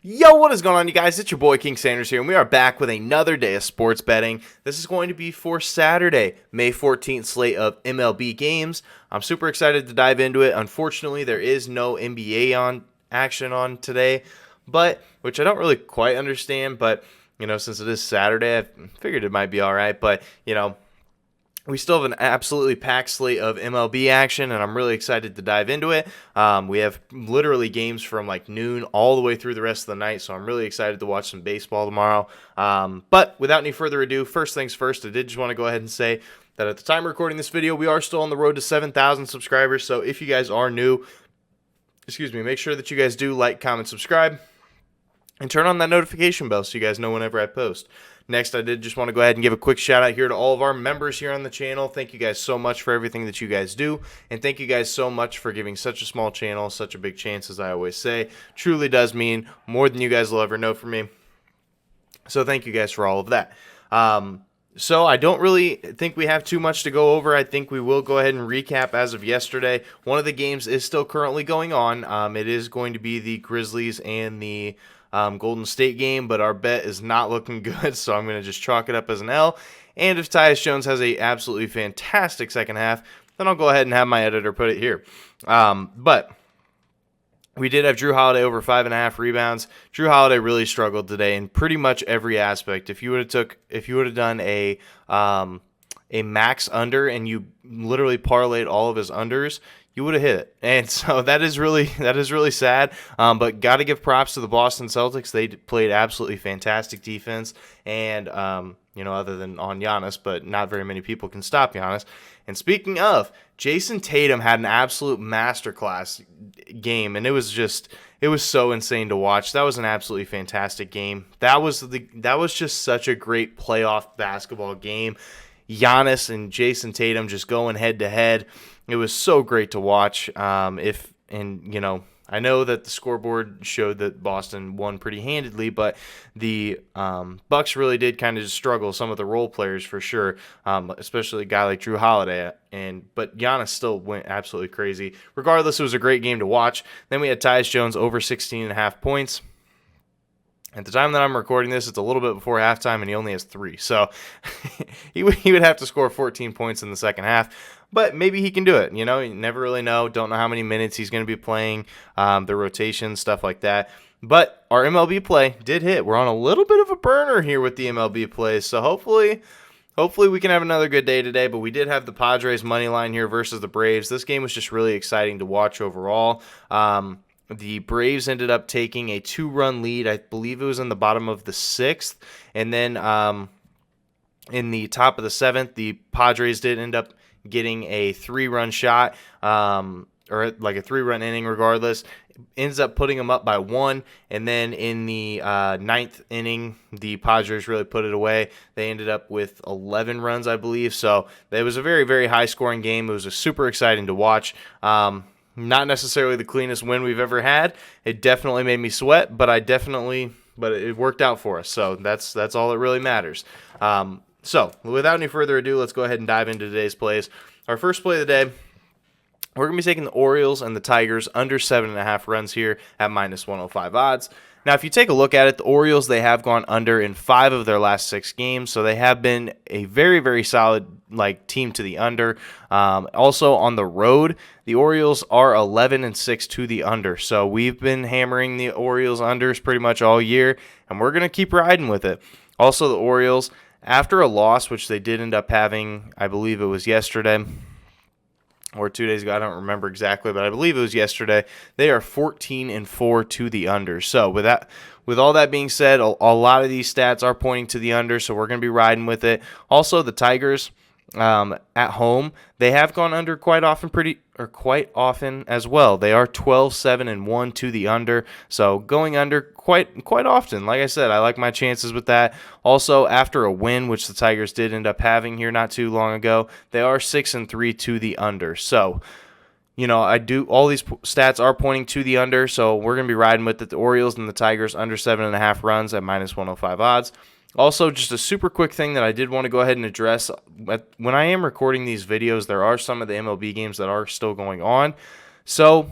Yo, what is going on, you guys? It's your boy King Sanders here, and we are back with another day of sports betting. This is going to be for Saturday, May 14th slate of MLB games. I'm super excited to dive into it. Unfortunately, there is no NBA action on today, which I don't really quite understand, but since it is Saturday, I figured it might be all right. But we still have an absolutely packed slate of MLB action, and I'm really excited to dive into it. We have literally games from like noon all the way through the rest of the night, so I'm really excited to watch some baseball tomorrow. But without any further ado, first things first, I did just want to go ahead and say that at the time of recording this video, we are still on the road to 7,000 subscribers, so if you guys are new, make sure that you guys do like, comment, subscribe, and turn on that notification bell so you guys know whenever I post. Next, I did just want to go ahead and give a quick shout out here to all of our members here on the channel. Thank you guys so much for everything that you guys do. And thank you guys so much for giving such a small channel such a big chance, as I always say. Truly does mean more than you guys will ever know from me. So thank you guys for all of that. So I don't really think we have too much to go over. I think we will go ahead and recap as of yesterday. One of the games is still currently going on. It is going to be the Grizzlies and the Golden State game, but our bet is not looking good, so I'm going to just chalk it up as an L. And if Tyus Jones has a absolutely fantastic second half, then I'll go ahead and have my editor put it here. But we did have Drew Holiday over 5.5 rebounds. Drew Holiday really struggled today in pretty much every aspect. If you would have done a max under and you literally parlayed all of his unders, you would have hit it. And so that is really sad. But got to give props to the Boston Celtics. They played absolutely fantastic defense. And, other than on Giannis, but not very many people can stop Giannis. And speaking of, Jason Tatum had an absolute masterclass game. And it was so insane to watch. That was an absolutely fantastic game. That was just such a great playoff basketball game. Giannis and Jason Tatum just going head to head. It was so great to watch. I know that the scoreboard showed that Boston won pretty handedly, but the Bucks really did kind of just struggle. Some of the role players for sure, especially a guy like Drew Holiday. But Giannis still went absolutely crazy. Regardless, it was a great game to watch. Then we had Tyus Jones over 16.5 points. At the time that I'm recording this, it's a little bit before halftime, and he only has 3. So he would have to score 14 points in the second half. But maybe he can do it. You never really know. Don't know how many minutes he's going to be playing, the rotation, stuff like that. But our MLB play did hit. We're on a little bit of a burner here with the MLB plays. So hopefully we can have another good day today. But we did have the Padres money line here versus the Braves. This game was just really exciting to watch overall. The Braves ended up taking a 2-run lead. I believe it was in the bottom of the 6th. And then in the top of the 7th, the Padres did end up getting a 3-run shot, or like a 3-run inning regardless. Ends up putting them up by 1. And then in the 9th inning, the Padres really put it away. They ended up with 11 runs, I believe. So it was a very, very high-scoring game. It was super exciting to watch. Not necessarily the cleanest win we've ever had. It definitely made me sweat, but it worked out for us. So that's all that really matters. So without any further ado, let's go ahead and dive into today's plays. Our first play of the day, we're going to be taking the Orioles and the Tigers under 7.5 runs here at minus 105 odds. Now, if you take a look at it, the Orioles, they have gone under in 5 of their last 6 games, so they have been a very, very solid team to the under. Also, on the road, the Orioles are 11-6 to the under, so we've been hammering the Orioles unders pretty much all year, and we're going to keep riding with it. Also, the Orioles, after a loss, which they did end up having, I believe it was yesterday, or 2 days ago, I don't remember exactly, but I believe it was yesterday. They are 14-4 to the under. So with all that being said, a lot of these stats are pointing to the under, so we're going to be riding with it. Also, the Tigers at home, they have gone under quite often as well. They are 12-7-1 to the under, so going under quite often. Like I said, I like my chances with that. Also, after a win, which the Tigers did end up having here not too long ago, they are 6-3 to the under. So, all these stats are pointing to the under, so we're going to be riding with it. The Orioles and the Tigers under 7.5 runs at minus 105 odds. Also, just a super quick thing that I did want to go ahead and address. When I am recording these videos, there are some of the MLB games that are still going on. So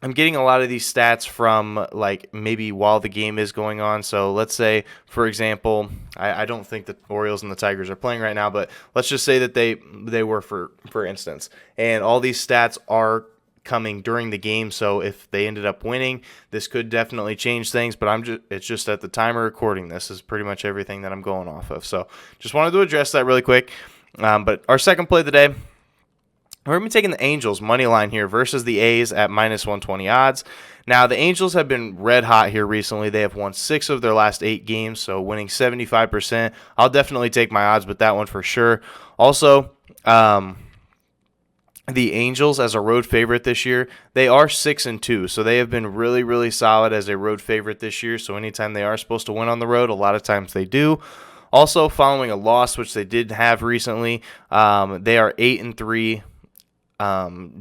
I'm getting a lot of these stats from like maybe while the game is going on. So let's say, for example, I don't think the Orioles and the Tigers are playing right now, but let's just say that they were for instance, and all these stats are coming during the game. So if they ended up winning, this could definitely change things. But it's just at the time of recording, this is pretty much everything that I'm going off of. So just wanted to address that really quick. But our second play of the day, we're going to be taking the Angels money line here versus the A's at minus 120 odds. Now, the Angels have been red hot here recently. They have won 6 of their last 8 games, so winning 75%. I'll definitely take my odds with that one for sure. Also, the Angels as a road favorite this year, they are 6-2, so they have been really, really solid as a road favorite this year. So anytime they are supposed to win on the road, a lot of times they do. Also, following a loss, which they did have recently, they are 8-3.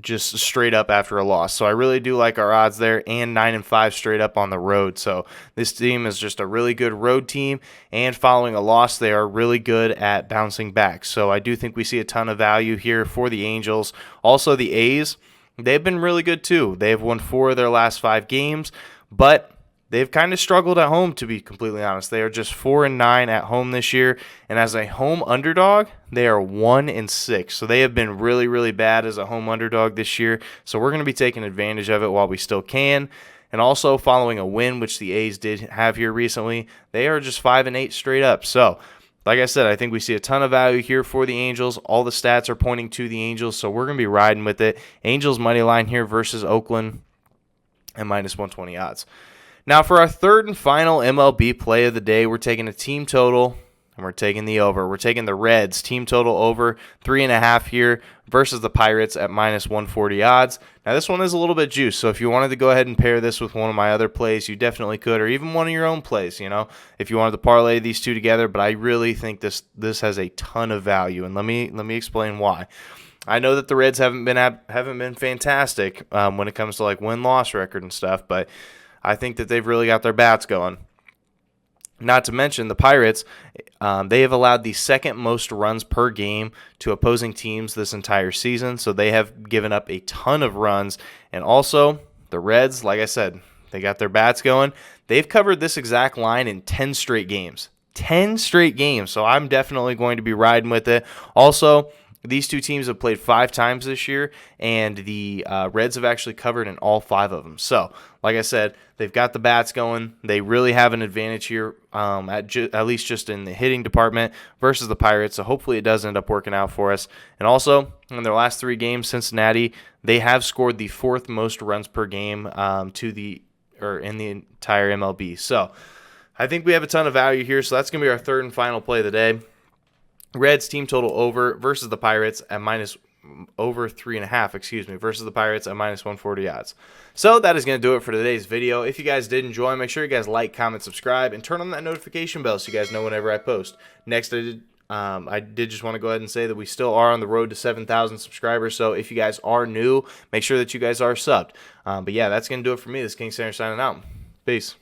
Just straight up after a loss. So I really do like our odds there, and 9-5 straight up on the road. So this team is just a really good road team, and following a loss, they are really good at bouncing back. So I do think we see a ton of value here for the Angels. Also, the A's, they've been really good too. They've won 4 of their last 5 games, but they've kind of struggled at home, to be completely honest. They are just 4-9 at home this year, and as a home underdog, they are 1-6. So they have been really, really bad as a home underdog this year. So we're going to be taking advantage of it while we still can. And also, following a win, which the A's did have here recently, they are just 5-8 straight up. So, like I said, I think we see a ton of value here for the Angels. All the stats are pointing to the Angels, so we're going to be riding with it. Angels money line here versus Oakland at minus 120 odds. Now, for our third and final MLB play of the day, we're taking a team total, and we're taking the over. We're taking the Reds team total over 3.5 here versus the Pirates at minus 140 odds. Now, this one is a little bit juiced, so if you wanted to go ahead and pair this with one of my other plays, you definitely could, or even one of your own plays, if you wanted to parlay these two together. But I really think this has a ton of value, and let me explain why. I know that the Reds haven't been fantastic when it comes to like win-loss record and stuff, but I think that they've really got their bats going. Not to mention the Pirates, they have allowed the second most runs per game to opposing teams this entire season, so they have given up a ton of runs. And also, the Reds, like I said, they got their bats going. They've covered this exact line in 10 straight games. 10 straight games, so I'm definitely going to be riding with it. Also, these two teams have played 5 times this year, and the Reds have actually covered in all 5 of them. So, like I said, they've got the bats going. They really have an advantage here, at least just in the hitting department versus the Pirates. So hopefully it does end up working out for us. And also, in their last 3 games, Cincinnati, they have scored the 4th most runs per game in the entire MLB. So I think we have a ton of value here. So that's going to be our third and final play of the day. Reds team total over versus the Pirates at over 3.5, versus the Pirates at minus 140 odds. So that is going to do it for today's video. If you guys did enjoy, make sure you guys like, comment, subscribe, and turn on that notification bell so you guys know whenever I post. Next, I did just want to go ahead and say that we still are on the road to 7,000 subscribers. So if you guys are new, make sure that you guys are subbed. But yeah, that's going to do it for me. This is King Center signing out. Peace.